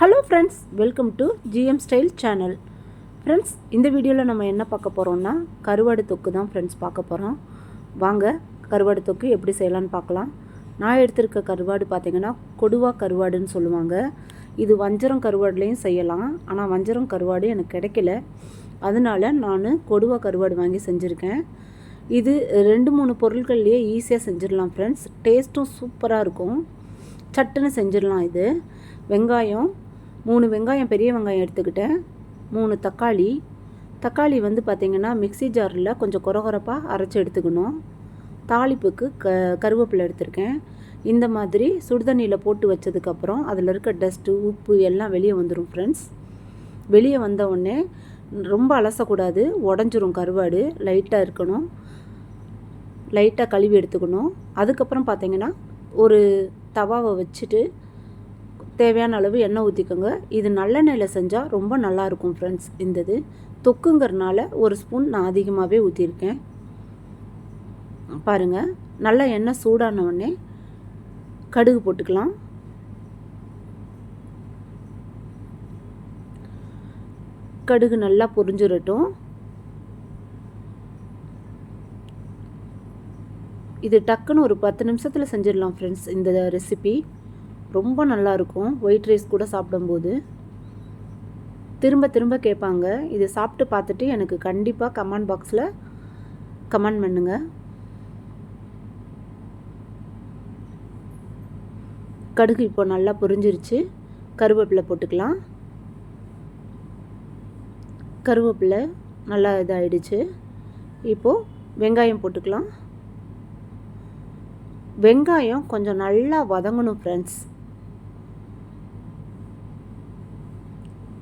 Hello friends, welcome to GM style channel. Friends, இந்த வீடியோவில் நம்ம என்ன பார்க்க போகிறோம்னா கருவாடு தொக்கு தான் ஃப்ரெண்ட்ஸ் பார்க்க போகிறோம். வாங்க கருவாடு தொக்கு எப்படி செய்யலான்னு பார்க்கலாம். நான் எடுத்திருக்க கருவாடு பார்த்திங்கன்னா கொடுவா கருவாடுன்னு சொல்லுவாங்க. இது வஞ்சரம் கருவாடுலேயும் செய்யலாம். ஆனால் வஞ்சரம் கருவாடு எனக்கு கிடைக்கல, அதனால நான் கொடுவா கருவாடு வாங்கி செஞ்சுருக்கேன். இது 2-3 பொருட்கள்லேயே ஈஸியாக செஞ்சிடலாம் ஃப்ரெண்ட்ஸ். டேஸ்ட்டும் சூப்பராக இருக்கும். சட்டுன்னு செஞ்சிடலாம். இது வெங்காயம் 3 வெங்காயம், பெரிய வெங்காயம் எடுத்துக்கிட்டேன். 3 தக்காளி வந்து பார்த்திங்கன்னா மிக்ஸி ஜாரில் கொஞ்சம் கொரகொரப்பாக அரைச்சி எடுத்துக்கணும். தாளிப்புக்கு கருவேப்பிலை எடுத்திருக்கேன். இந்த மாதிரி சுடுதண்ணியில் போட்டு வச்சதுக்கப்புறம் அதில் இருக்க டஸ்ட்டு, உப்பு எல்லாம் வெளியே வந்துடும் ஃப்ரெண்ட்ஸ். வெளியே வந்த உடனே ரொம்ப அலசக்கூடாது, உடஞ்சிரும் கருவாடு. லைட்டாக இருக்கணும், லைட்டாக கழுவி எடுத்துக்கணும். அதுக்கப்புறம் பார்த்திங்கன்னா ஒரு தவாவை வச்சுட்டு தேவையான அளவு எண்ணெய் ஊற்றிக்கோங்க. இது நல்லெண்ணெயில் செஞ்சால் ரொம்ப நல்லாயிருக்கும் ஃப்ரெண்ட்ஸ். இது தொக்குங்கிறனால 1 ஸ்பூன் நான் அதிகமாகவே ஊற்றிருக்கேன். பாருங்கள், நல்லா எண்ணெய் சூடான உடனே கடுகு போட்டுக்கலாம். கடுகு நல்லா பொரிஞ்சிடட்டும். இது டக்குன்னு ஒரு 10 நிமிஷத்தில் செஞ்சிடலாம் ஃப்ரெண்ட்ஸ். இந்த ரெசிபி ரொம்ப நல்லாயிருக்கும். ஒயிட் ரைஸ் கூட சாப்பிடும்போது திரும்ப திரும்ப கேட்பாங்க. இது சாப்பிட்டு பார்த்துட்டு எனக்கு கண்டிப்பாக கமெண்ட் பாக்ஸில் கமெண்ட் பண்ணுங்க. கடுகு இப்போ நல்லா பொரிஞ்சிருச்சு. கருவேப்பிலை போட்டுக்கலாம். கருவேப்பிலை நல்லா இதாகிடுச்சு. இப்போது வெங்காயம் போட்டுக்கலாம். வெங்காயம் கொஞ்சம் நல்லா வதங்கணும் ஃப்ரெண்ட்ஸ்.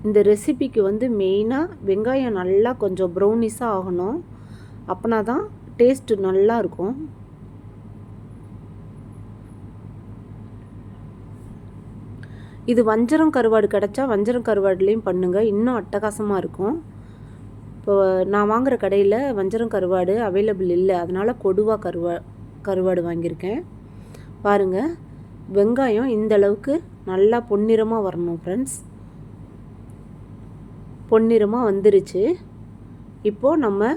இந்த ரெசிபிக்கு வந்து மெயினாக வெங்காயம் நல்லா கொஞ்சம் ப்ரௌனிஸாக ஆகணும். அப்படின்னா தான் டேஸ்ட்டு நல்லா இருக்கும். இது வஞ்சரம் கருவாடு கிடச்சா வஞ்சரம் கருவாடுலேயும் பண்ணுங்கள், இன்னும் அட்டகாசமாக இருக்கும். இப்போ நான் வாங்குகிற கடையில் வஞ்சரம் கருவாடு அவைலபிள் இல்லை, அதனால் கொடுவா கருவாடு வாங்கியிருக்கேன். பாருங்கள், வெங்காயம் இந்த அளவுக்கு நல்லா பொன்னிறமாக வரணும் ஃப்ரெண்ட்ஸ். பொன்னிறமாக வந்துருச்சு. இப்போது நம்ம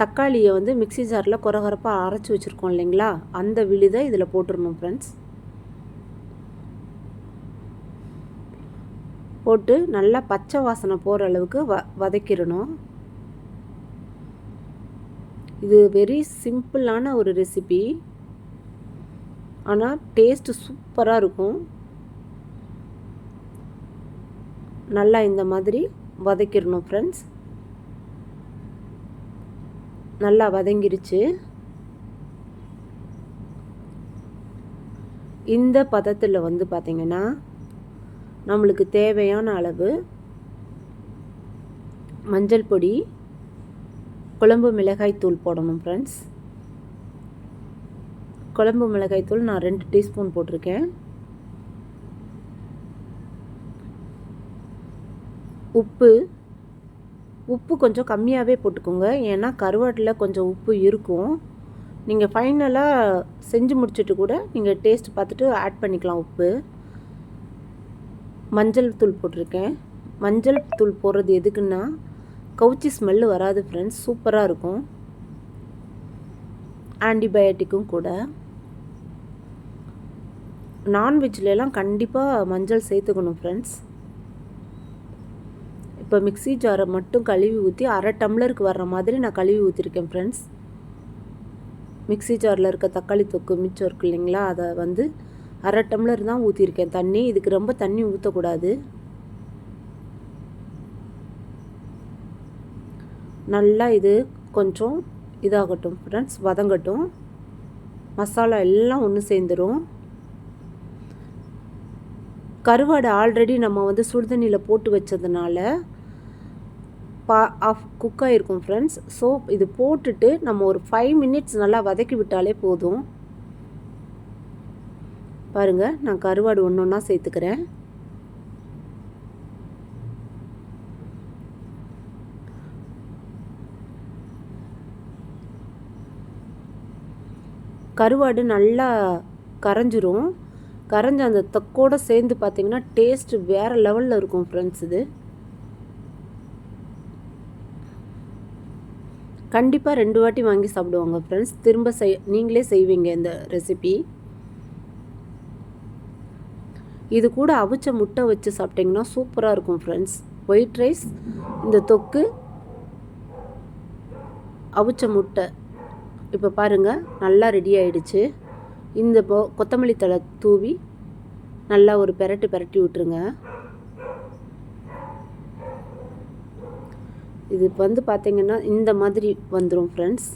தக்காளியை வந்து மிக்ஸி ஜாரில் கொரகொரப்பாக அரைச்சி வச்சுருக்கோம் இல்லைங்களா, அந்த விழுதை இதில் போட்டுடணும் ஃப்ரெண்ட்ஸ். போட்டு நல்லா பச்சை வாசனை போகிற அளவுக்கு வதக்கிடணும். இது வெரி சிம்பிளான ஒரு ரெசிபி, ஆனால் டேஸ்ட்டு சூப்பராக இருக்கும். நல்லா இந்த மாதிரி வதக்கிடணும் ஃப்ரெண்ட்ஸ். நல்லா வதங்கிருச்சு. இந்த பதத்தில் வந்து பார்த்திங்கன்னா நம்மளுக்கு தேவையான அளவு மஞ்சள் பொடி, குழம்பு மிளகாய் தூள் போடணும் ஃப்ரெண்ட்ஸ். குழம்பு மிளகாய் தூள் நான் 2 டீஸ்பூன் போட்டிருக்கேன். உப்பு கொஞ்சம் கம்மியாகவே போட்டுக்கோங்க, ஏன்னா கருவாட்டில் கொஞ்சம் உப்பு இருக்கும். நீங்கள் ஃபைனலாக செஞ்சு முடிச்சுட்டு கூட நீங்கள் டேஸ்ட் பார்த்துட்டு ஆட் பண்ணிக்கலாம் உப்பு. மஞ்சள் தூள் போட்டிருக்கேன். மஞ்சள் தூள் போடுறது எதுக்குன்னா கவுச்சி ஸ்மெல்லு வராது ஃப்ரெண்ட்ஸ், சூப்பராக இருக்கும். ஆன்டிபயோட்டிக்கும் கூட. நான்வெஜ்லாம் கண்டிப்பாக மஞ்சள் சேர்த்துக்கணும் ஃப்ரெண்ட்ஸ். இப்போ மிக்ஸி ஜாரை மட்டும் கழுவி ஊற்றி 1/2 டம்ளருக்கு வர்ற மாதிரி நான் கழுவி ஊற்றிருக்கேன் ஃப்ரெண்ட்ஸ். மிக்ஸி ஜாரில் இருக்க தக்காளி தொக்கு மிச்சம் இருக்கு இல்லைங்களா, அதை வந்து 1/2 டம்ளர் தான் ஊற்றிருக்கேன் தண்ணி. இதுக்கு ரொம்ப தண்ணி ஊற்றக்கூடாது. நல்லா இது கொஞ்சம் இதாகட்டும் ஃப்ரெண்ட்ஸ், வதங்கட்டும். மசாலா எல்லாம் ஒன்று சேர்ந்துடும். கருவாடு ஆல்ரெடி நம்ம வந்து சுடுதண்ணியில் போட்டு வச்சதுனால குக் ஆகிருக்கும் ஃப்ரெண்ட்ஸ். ஸோ இது போட்டுட்டு நம்ம ஒரு 5 மினிட்ஸ் நல்லா வதக்கி விட்டாலே போதும். பாருங்கள், நான் கருவாடு ஒன்று ஒன்றா சேர்த்துக்கிறேன். கருவாடு நல்லா கரைஞ்சிரும். கரைஞ்ச அந்த தொக்கோடு சேர்ந்து பார்த்திங்கன்னா டேஸ்ட்டு வேறு லெவலில் இருக்கும் ஃப்ரெண்ட்ஸ். இது கண்டிப்பாக 2 வாட்டி வாங்கி சாப்பிடுவாங்க ஃப்ரெண்ட்ஸ். திரும்ப நீங்களே செய்வீங்க இந்த ரெசிபி. இது கூட அவிச்ச முட்டை வச்சு சாப்பிட்டிங்கன்னா சூப்பராக இருக்கும் ஃப்ரெண்ட்ஸ். ஒயிட் ரைஸ், இந்த தொக்கு, அவிச்ச முட்டை. இப்போ பாருங்கள் நல்லா ரெடி ஆகிடுச்சு. இந்த கொத்தமல்லி தழை தூவி நல்லா ஒரு பெரட்டி விட்டுருங்க. இது வந்து பார்த்திங்கன்னா இந்த மாதிரி வந்துடும் ஃப்ரெண்ட்ஸ்.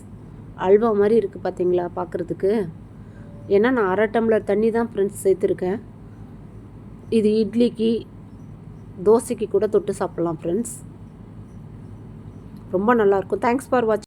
அல்வா மாதிரி இருக்குது பார்த்திங்களா பார்க்குறதுக்கு. ஏன்னா நான் 1/2 டம்ளர் தண்ணி தான் ஃப்ரெண்ட்ஸ் சேர்த்துருக்கேன். இது இட்லிக்கு தோசைக்கு கூட தொட்டு சாப்பிட்லாம் ஃப்ரெண்ட்ஸ். ரொம்ப நல்லாயிருக்கும். தேங்க்ஸ் ஃபார் வாட்சிங்.